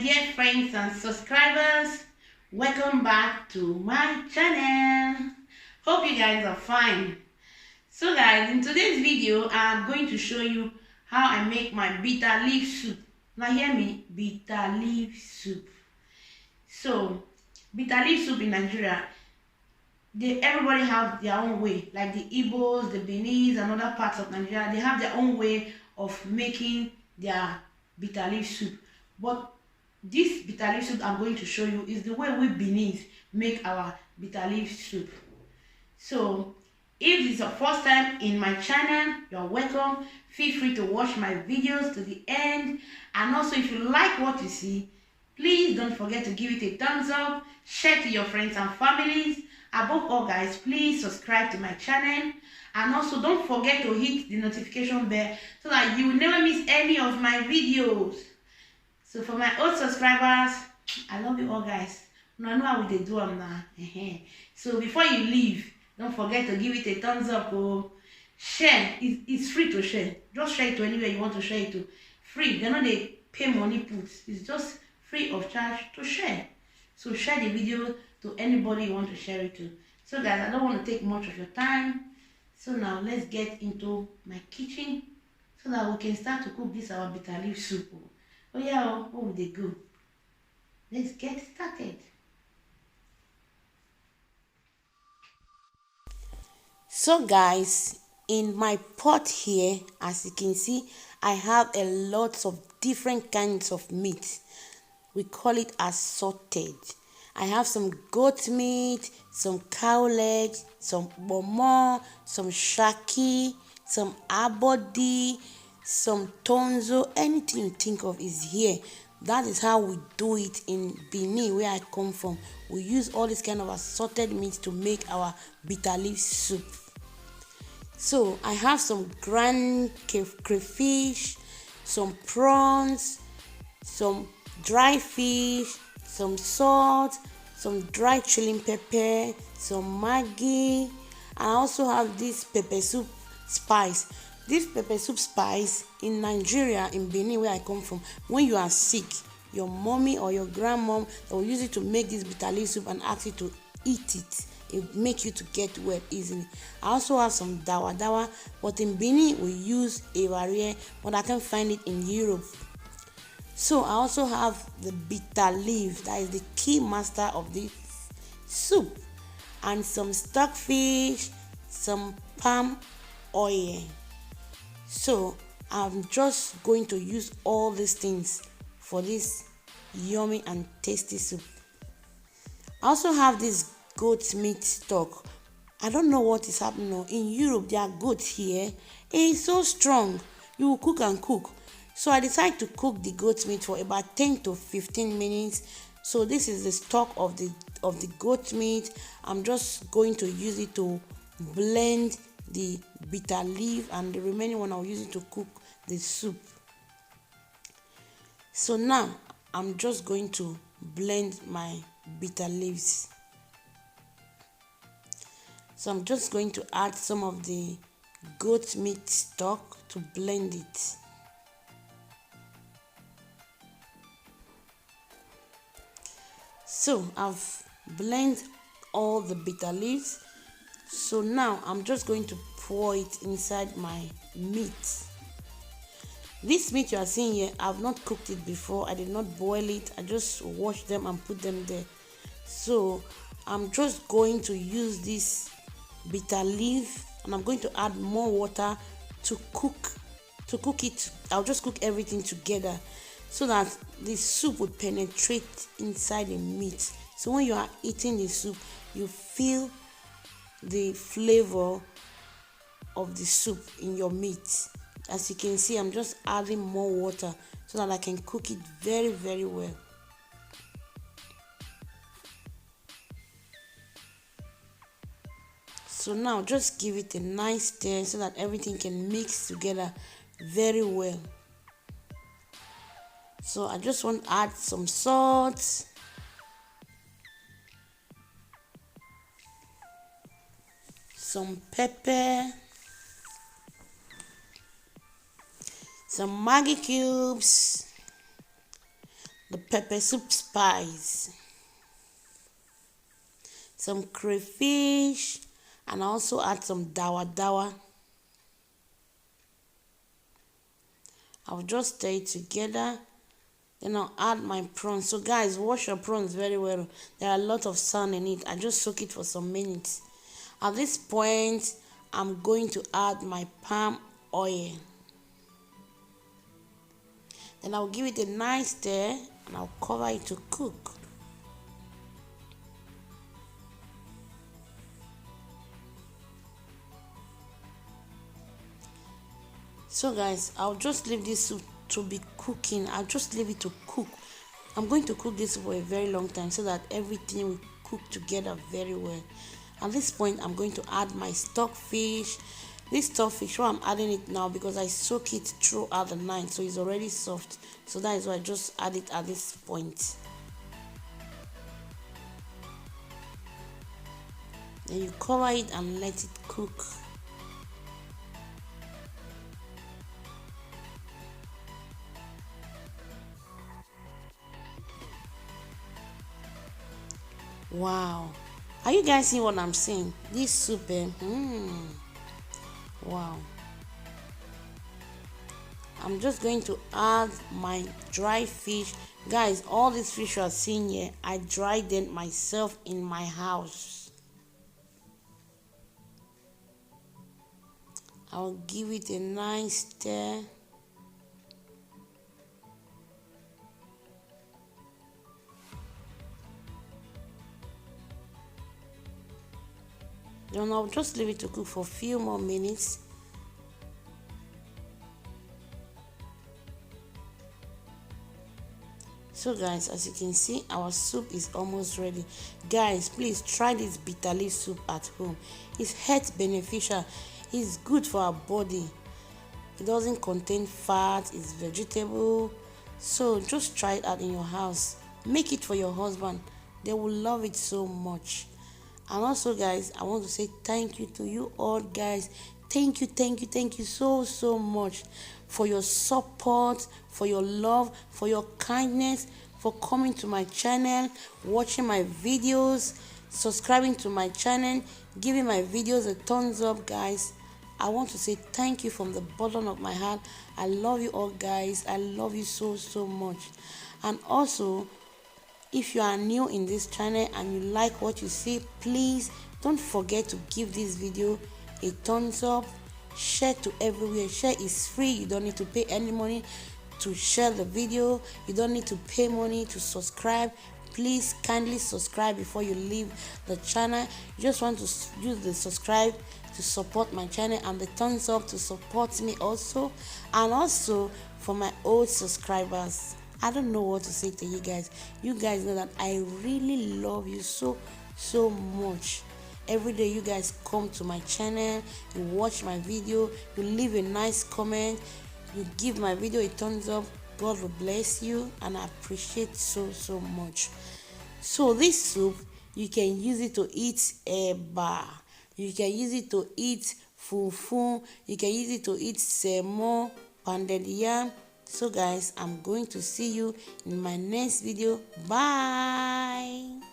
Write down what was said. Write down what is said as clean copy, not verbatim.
dear friends and subscribers, welcome back to my channel. Hope you guys are fine. So guys, in today's video I'm going to show you how I make my bitter leaf soup. Now hear me, bitter leaf soup. So bitter leaf soup in Nigeria, everybody have their own way. Like the Edos, the Benin and other parts of Nigeria, they have their own way of making their bitter leaf soup. But this bitter leaf soup I'm going to show you is the way we Benin make our bitter leaf soup. So if this is your first time in my channel, you're welcome. Feel free to watch my videos to the end. And also, if you like what you see, please don't forget to give it a thumbs up, share to your friends and families. Above all guys, please subscribe to my channel. And also don't forget to hit the notification bell so that you will never miss any of my videos. So for my old subscribers, I love you all guys. I know how they do them now. So before you leave, don't forget to give it a thumbs up or share. It's free to share. Just share it to anywhere you want to share it to. Free. They're not they pay money puts. It's just free of charge to share. So share the video to anybody you want to share it to. So guys, I don't want to take much of your time. So now let's get into my kitchen so that we can start to cook this our bitter leaf soup. Oh yeah, oh they go. Let's get started. So guys, in my pot here, as you can see, I have a lot of different kinds of meat. We call it assorted. I have some goat meat, some cow leg, some bomo, some shaki, some abodi, some tonzo. Anything you think of is here. That is how we do it in Benin, where I come from. We use all this kind of assorted meat to make our bitter leaf soup. So I have some ground crayfish, some prawns, some dry fish, some salt, some dry chili pepper, some Maggi, and I also have this peppersoup spice. This peppersoup spice in Nigeria, in Benin where I come from, when you are sick, your mommy or your grandmom, they will use it to make this bitter leaf soup and ask you to eat it. It make you to get well easily. I also have some dawa, but in Benin we use a but I can't find it in Europe. So I also have the bitter leaf, that is the key master of this soup, and some stockfish, some palm oil. So I'm just going to use all these things for this yummy and tasty soup. I also have this goat meat stock. I don't know what is happening in Europe. Their goat here is so strong. You will cook and cook. So I decided to cook the goat meat for about 10 to 15 minutes. So this is the stock of the goat meat. I'm just going to use it to blend the bitter leaf, and the remaining one I'll use it to cook the soup. So now I'm just going to blend my bitter leaves. So I'm just going to add some of the goat meat stock to blend it. So I've blended all the bitter leaves. So now I'm just going to pour it inside my meat. This meat you are seeing here, I've not cooked it before. I did not boil it. I just washed them and put them there. So I'm just going to use this bitter leaf, and I'm going to add more water to cook it. I'll just cook everything together so that the soup would penetrate inside the meat. So when you are eating the soup, you feel the flavor of the soup in your meat. As you can see, I'm just adding more water so that I can cook it very, very well. So now just give it a nice stir so that everything can mix together very well. So I just want to add some salt, some pepper, some Maggi cubes, the pepper soup spice, some crayfish, and I also add some dawa. I'll just stir it together. Then I'll add my prawns. So guys, wash your prawns very well. There are a lot of sand in it. I just soak it for some minutes. At this point, I'm going to add my palm oil. Then I'll give it a nice stir and I'll cover it to cook. So guys, I'll just leave this soup to be cooking. I'll just leave it to cook. I'm going to cook this for a very long time so that everything will cook together very well. At this point, I'm going to add my stockfish. This stockfish, I'm adding it now because I soak it throughout the night, so it's already soft. So that is why I just add it at this point. Then you cover it and let it cook. Wow, are you guys seeing what I'm saying? This soup, wow. I'm just going to add my dry fish. Guys, all these fish you are seeing here, I dried them myself in my house. I'll give it a nice stir. Then I'll just leave it to cook for a few more minutes. So guys, as you can see, our soup is almost ready. Guys, please try this bitter leaf soup at home. It's health beneficial. It's good for our body. It doesn't contain fat. It's vegetable. So just try it out in your house. Make it for your husband. They will love it so much. And also guys, I want to say thank you to you all guys. Thank you so much for your support, for your love, for your kindness, for coming to my channel, watching my videos, subscribing to my channel, giving my videos a thumbs up guys. I want to say thank you from the bottom of my heart. I love you all guys. I love you so much. And also, if you are new in this channel and you like what you see, please don't forget to give this video a thumbs up. Share to everywhere. Share is free. You don't need to pay any money to share the video. You don't need to pay money to subscribe. Please kindly subscribe before you leave the channel. You just want to use the subscribe to support my channel and the thumbs up to support me also. And also for my old subscribers, I don't know what to say to you guys. You guys know that I really love you so much. Every day you guys come to my channel, you watch my video, you leave a nice comment, you give my video a thumbs up. God will bless you and I appreciate so much. So this soup, you can use it to eat eba, you can use it to eat fufu, you can use it to eat semo, pounded yam. So guys, I'm going to see you in my next video. Bye.